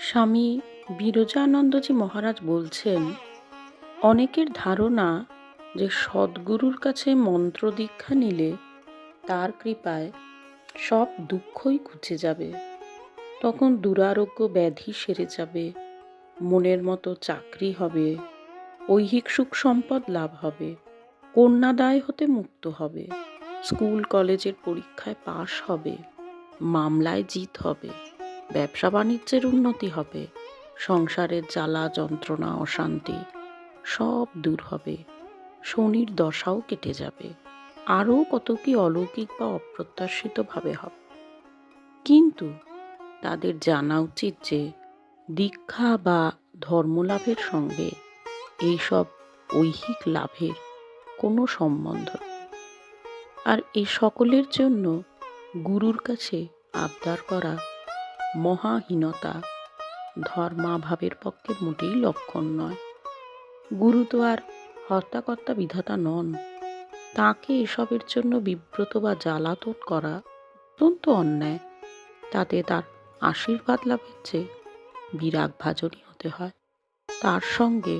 স্বামী বিরজানন্দজি মহারাজ বলছেন, অনেকের ধারণা যে সদ্গুরুর কাছে মন্ত্র দীক্ষা নিলে তার কৃপায় সব দুঃখই ঘুচে যাবে, তখন দুরারোগ্য ব্যাধি সেরে যাবে, মনের মতো চাকরি হবে, ঐহিক সুখ সম্পদ লাভ হবে, কন্যাদায় হতে মুক্ত হবে, স্কুল কলেজের পরীক্ষায় পাশ হবে, মামলায় জিত হবে, ব্যবসা বাণিজ্যের উন্নতি হবে, সংসারের জ্বালা যন্ত্রণা অশান্তি সব দূর হবে, শনির দশাও কেটে যাবে, আরও কত কি অলৌকিক বা অপ্রত্যাশিতভাবে হবে। কিন্তু তাদের জানা উচিত যে দীক্ষা বা ধর্মলাভের সঙ্গে এইসব ঐহিক লাভের কোনো সম্বন্ধ নেই। আর এই সকলের জন্য গুরুর কাছে আবদার করা মহাহীনতা, ধর্মাভাবের পক্ষে মোটেই লক্ষণ নয়। গুরু তো আর হর্তাকর্তা বিধাতা নন। তাকে এসবের জন্য বিব্রত বা জ্বালাতন করা অত্যন্ত অন্যায়। তাতে তার আশীর্বাদ লাভের চেয়ে বিরাগ ভাজনই হতে হয়। তার সঙ্গে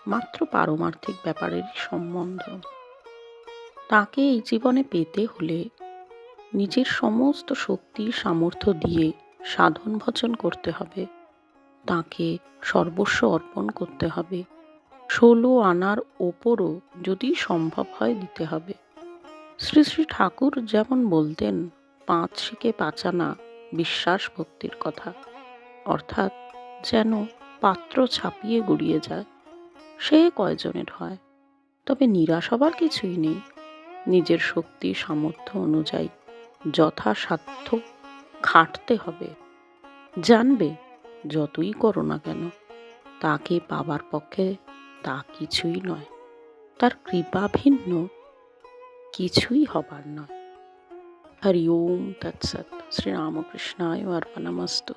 মাত্র পারমার্থিক ব্যাপারেরই সম্বন্ধ। তাকে এই জীবনে পেতে হলে নিজের সমস্ত শক্তি সামর্থ্য দিয়ে সাধন ভজন করতে হবে, তাকে সর্বস্ব অর্পণ করতে হবে, 16 আনার ওপরও যদি সম্ভব হয় দিতে হবে। শ্রী শ্রী ঠাকুর যেমন বলতেন, 5 শিকে 5 আনা বিশ্বাস ভক্তির কথা, অর্থাৎ যেন পাত্র ছাপিয়ে গড়িয়ে যায়। সে কয়জনের হয়, তবে নিরাশ হবার কিছুই নেই। নিজের শক্তি সামর্থ্য অনুযায়ী যথাসাধ্য খাটতে হবে। জানবে যতই করো না কেন, তাকে পাবার পক্ষে তা কিছুই নয়, তার কৃপা ভিন্ন কিছুই হবার নয়। হরি ওম তৎসৎ। শ্রীরামকৃষ্ণায় অর্পণমস্তু।